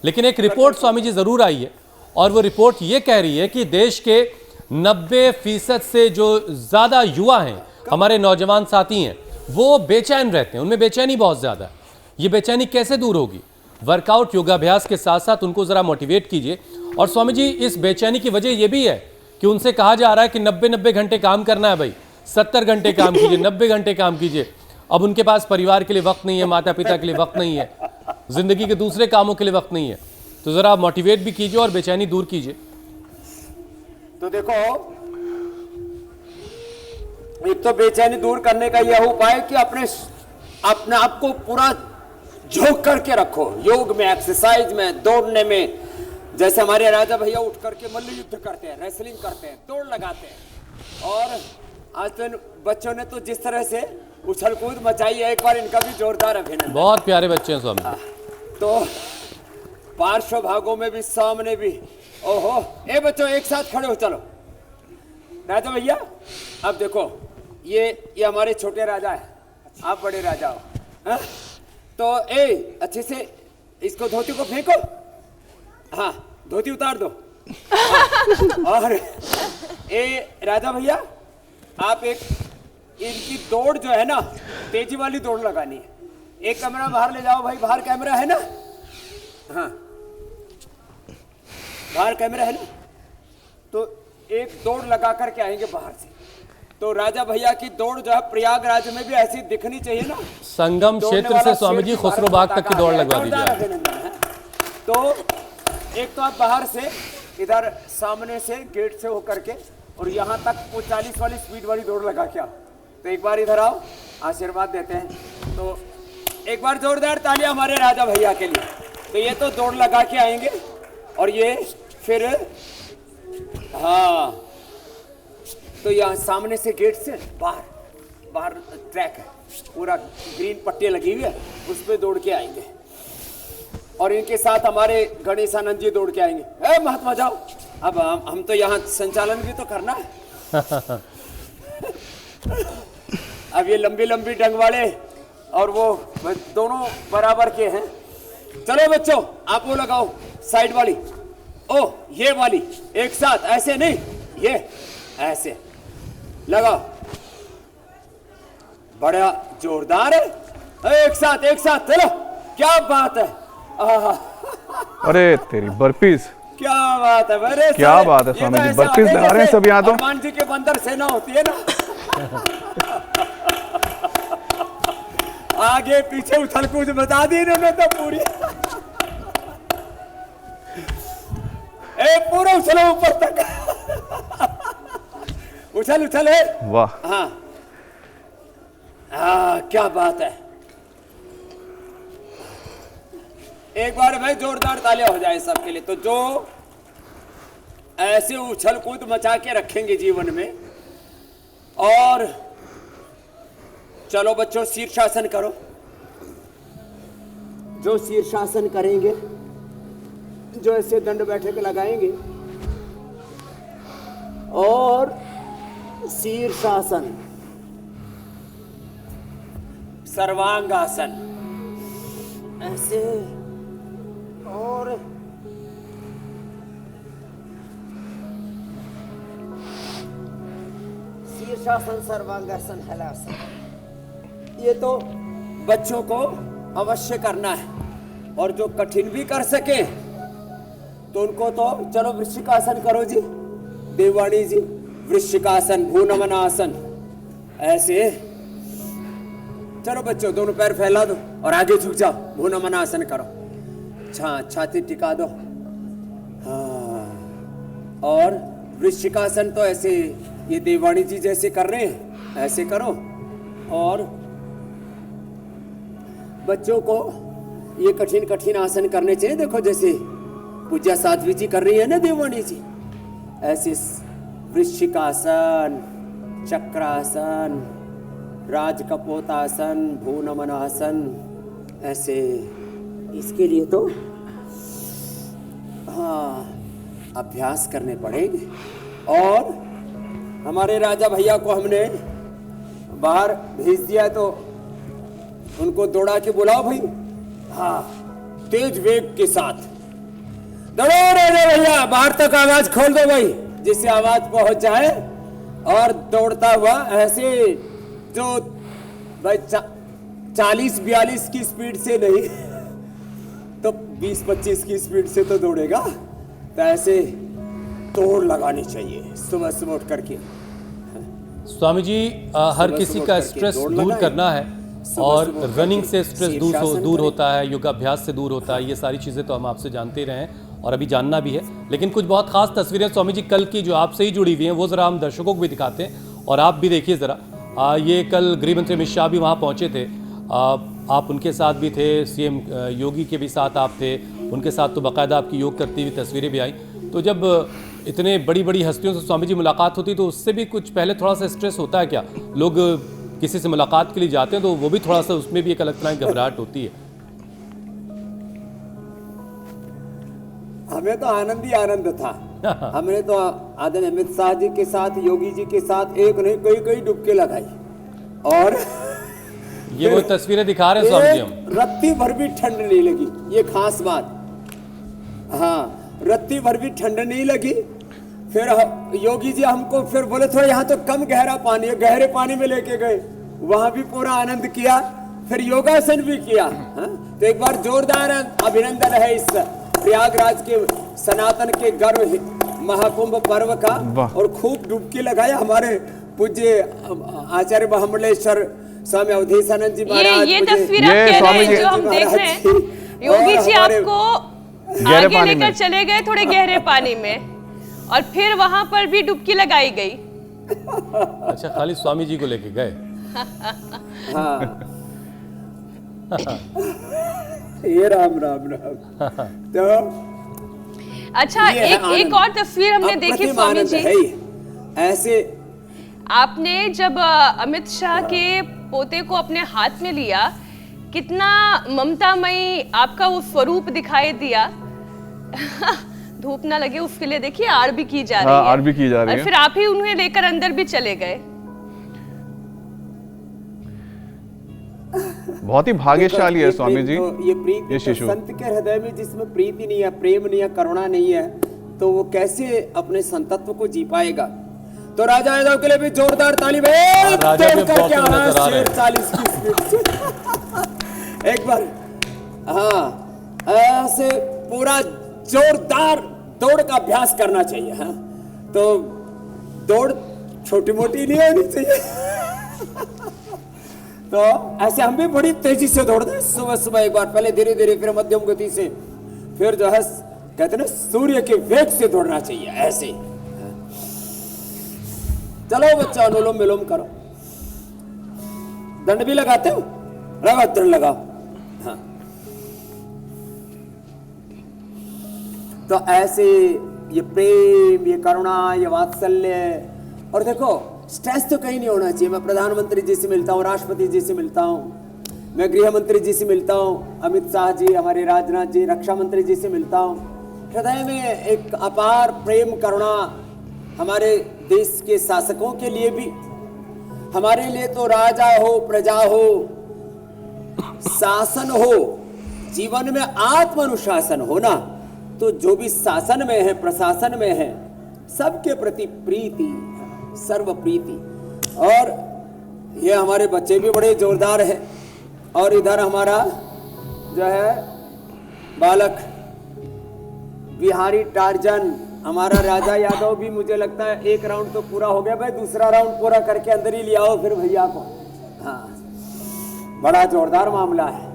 लेकिन एक रिपोर्ट स्वामी जी जरूर आई है और वो रिपोर्ट ये कह रही है कि देश के 90% से जो ज्यादा युवा हैं, हमारे नौजवान साथी हैं, वो बेचैन रहते हैं, उनमें बेचैनी बहुत ज्यादा है। ये बेचैनी कैसे दूर होगी? वर्कआउट, योगाभ्यास के साथ साथ उनको जरा मोटिवेट कीजिए। और स्वामी जी, इस बेचैनी की वजह यह भी है कि उनसे कहा जा रहा है कि 90 घंटे काम करना है भाई, 70 घंटे काम कीजिए, 90 घंटे काम कीजिए। अब उनके पास परिवार के लिए वक्त नहीं है, माता पिता के लिए वक्त नहीं है, जिंदगी के दूसरे कामों के लिए वक्त नहीं है। तो जरा मोटिवेट भी कीजिए और बेचैनी दूर कीजिए। तो देखो, एक तो बेचैनी दूर करने का यह उपाय कि अपने आप को पूरा झोंक करके रखो, योग में, एक्सरसाइज में, दौड़ने में। जैसे हमारे राजा भैया उठ करके मल्ल युद्ध करते हैं, रेसलिंग करते हैं, दौड़ लगाते हैं। और आज तो इन बच्चों ने तो जिस तरह से उछल कूद मचाई है, एक बार इनका भी जोरदार अभिनंदन। बहुत प्यारे बच्चे हैं स्वामी। तो पार्श्व भागों में भी, सामने भी। ओहो, ए बच्चों एक साथ खड़े हो, चलो। राजा भैया अब देखो, ये हमारे छोटे राजा है, आप बड़े राजा हो, हा? तो अच्छे से इसको, धोती को फेंको, हाँ धोती उतार दो। और राजा भैया आप इनकी दौड़ जो है ना, तेजी वाली दौड़ लगानी है। एक कैमरा बाहर ले जाओ भाई, बाहर कैमरा है ना, हाँ बाहर कैमरा है ना। तो एक दौड़ लगा करके आएंगे बाहर से। तो राजा भैया की दौड़ जो है प्रयागराज में भी ऐसी दिखनी चाहिए ना, संगम क्षेत्र से स्वामी जी खुसरोबाग तक की दौड़ लगवा दीजिए। तो एक तो आप बाहर से इधर सामने से गेट से होकर के और यहाँ तक वो 40 वाली स्पीड वाली दौड़ लगा के आओ। तो एक बार इधर आओ, आशीर्वाद देते हैं। तो एक बार जोरदार तालियां हमारे राजा भैया के लिए। तो ये तो दौड़ लगा के आएंगे और ये फिर, हाँ तो यहाँ सामने से गेट से बाहर ट्रैक है, पूरा ग्रीन पट्टी लगी हुई है, उस पर दौड़ के आएंगे। और इनके साथ हमारे गणेशानंद जी दौड़ के आएंगे। ए महात्मा जाओ, अब हम तो यहाँ संचालन भी तो करना है। अब ये लंबी लंबी डंग वाले और वो दोनों बराबर के हैं। चलो बच्चों आप वो लगाओ, साइड वाली, ओ ये वाली, एक साथ, ऐसे नहीं, ये ऐसे लगाओ, बड़ा जोरदार है। एक साथ चलो, क्या बात है। अरे तेरी बर्फीस, क्या बात है, अरे क्या बात है स्वामी जी, बर्फीस लगा रहे हैं सब यहाँ। तो हनुमान जी के बंदर सेना होती है ना, आगे पीछे उछल कूद बता दी इन्होंने तो पूरी। पूरा उछलो ऊपर तक, उछल है। वाह, हाँ क्या बात है। एक बार भाई जोरदार तालियां हो जाए सबके लिए। तो जो ऐसे उछल कूद मचा के रखेंगे जीवन में। और चलो बच्चों शीर्षासन करो। जो शीर्षासन करेंगे, जो ऐसे दंड बैठक लगाएंगे और शीर्षासन, सर्वांगासन, ऐसे, और शीर्षासन, सर्वांगासन, हलासन, ये तो बच्चों को अवश्य करना है। और जो कठिन भी कर सके तो उनको तो चलो वृश्चिकासन करो जी, देववाणी जी, वृश्चिकासन, भूनमनासन, ऐसे। चलो बच्चों दोनों पैर फैला दो और आगे झुक जाओ, भूनमनासन करो, छाती टिका दो, हाँ। और वृश्चिकासन तो ऐसे ये देववाणी जी जैसे कर रहे हैं, ऐसे करो। और बच्चों को ये कठिन कठिन आसन करने चाहिए। देखो जैसे पूज्या साध्वी जी कर रही है ना, देववाणी जी, ऐसे वृश्चिकासन, चक्रासन, राजकपोतासन, भूनमनासन, ऐसे। इसके लिए तो हाँ अभ्यास करने पड़ेंगे। और हमारे राजा भैया को हमने बाहर भेज दिया, तो उनको दौड़ा के बुलाओ भाई, हाँ तेज वेग के साथ, दौड़ो रे भैया, बाहर तक आवाज खोल दो भाई, जिससे आवाज पहुंच जाए। और दौड़ता हुआ ऐसे जो भाई 40-42 की स्पीड से नहीं तो 20-25 की स्पीड से तो दौड़ेगा। तो ऐसे तोड़ लगानी चाहिए सुबह सुबह उठ करके। स्वामी जी, हर किसी का स्ट्रेस दूर करना है और रनिंग से स्ट्रेस दूर होता है, योगाभ्यास से दूर होता है। ये सारी चीज़ें तो हम आपसे जानते रहे हैं और अभी जानना भी है। लेकिन कुछ बहुत खास तस्वीरें स्वामी जी कल की जो आपसे ही जुड़ी हुई हैं वो ज़रा हम दर्शकों को भी दिखाते हैं और आप भी देखिए ज़रा। ये कल गृह मंत्री अमित शाह भी वहाँ पहुँचे थे, आप उनके साथ भी थे, सीएम योगी के भी साथ आप थे, उनके साथ तो बाकायदा आपकी योग करती हुई तस्वीरें भी आई। तो जब इतने बड़ी बड़ी हस्तियों से स्वामी जी मुलाकात होती तो उससे भी कुछ पहले थोड़ा सा स्ट्रेस होता है क्या? लोग किसी से मुलाकात के लिए जाते हैं तो वो भी थोड़ा सा, उसमें भी एक अलग तरह की घबराहट होती है। हमें तो आनंद ही आनंद था। हमने तो आदरणीय अमित शाह जी के साथ, योगी जी के साथ एक नहीं कई डुबके लगाई। और ये वो तस्वीरें दिखा रहे हैं स्वामी जी हम। रत्ती भर भी ठंड नहीं लगी, ये खास बात। हाँ, रत्ती भर भी ठंड नहीं लगी। फिर योगी जी हमको फिर बोले थोड़ा यहाँ तो कम गहरा पानी है, गहरे पानी में लेके गए, वहां भी पूरा आनंद किया। फिर योगासन भी किया। तो एक बार जोरदार अभिनंदन है इस प्रयागराज के सनातन के गर्व महाकुंभ पर्व का। और खूब डुबकी लगाया हमारे पूज्य आचार्य महामंडलेश्वर स्वामी अवधेशानंद जी महाराज। ये तस्वीर आप कह रहे हैं जो हम देख रहे हैं, योगी जी आपको आगे लेकर चले गए थोड़े गहरे पानी में और फिर वहां पर भी डुबकी लगाई गई। अच्छा, खाली स्वामी जी को लेके गए? हाँ। ये राम राम राम। तो अच्छा, एक और तस्वीर हमने देखी स्वामी जी, ऐसे आपने जब अमित शाह के पोते को अपने हाथ में लिया, कितना ममतामयी आपका वो स्वरूप दिखाई दिया। धूप ना लगे उसके लिए देखिए आड़ भी की जा रही है। आड़ भी की जा रही है। और फिर आप ही उन्हें लेकर अंदर भी चले गए। बहुत ही भाग्यशाली है स्वामी जी ये प्रीति। ये शिशु संत के हृदय में जिसमें प्रीति नहीं है, प्रेम नहीं है, करुणा नहीं है, तो वो कैसे अपने संतत्व को जी पाएगा? तो राजा यादव के लिए भी जोरदार ताली। एक बार हाँ, ऐसे पूरा जोरदार दौड़ का अभ्यास करना चाहिए। हाँ, तो दौड़ छोटी मोटी नहीं होनी चाहिए। तो ऐसे हम भी बड़ी तेजी से दौड़ते हैं सुबह सुबह, एक बार पहले धीरे धीरे, फिर मध्यम गति से, फिर जो है कहते हैं सूर्य के वेग से दौड़ना चाहिए ऐसे। चलो बच्चा, अनुलोम विलोम करो। दंड भी लगाते हो? लगाओ, दंड लगाओ। हाँ, तो ऐसे ये प्रेम, ये करुणा, ये वात्सल्य। और देखो, स्ट्रेस तो कहीं नहीं होना चाहिए। मैं प्रधानमंत्री जी से मिलता हूँ, राष्ट्रपति जी से मिलता हूँ, मैं गृह मंत्री जी से मिलता हूँ, अमित शाह जी, हमारे राजनाथ जी, रक्षा मंत्री जी से मिलता हूँ। हृदय में एक अपार प्रेम, करुणा हमारे देश के शासकों के लिए भी। हमारे लिए तो राजा हो, प्रजा हो, शासन हो, जीवन में आत्म अनुशासन हो ना, तो जो भी शासन में है, प्रशासन में है, सबके प्रति प्रीति, सर्व प्रीति। और ये हमारे बच्चे भी बड़े जोरदार हैं। और इधर हमारा जो है बालक बिहारी टार्जन, हमारा राजा यादव भी, मुझे लगता है एक राउंड तो पूरा हो गया भाई, दूसरा राउंड पूरा करके अंदर ही ले आओ फिर भैया को। हाँ, बड़ा जोरदार मामला है।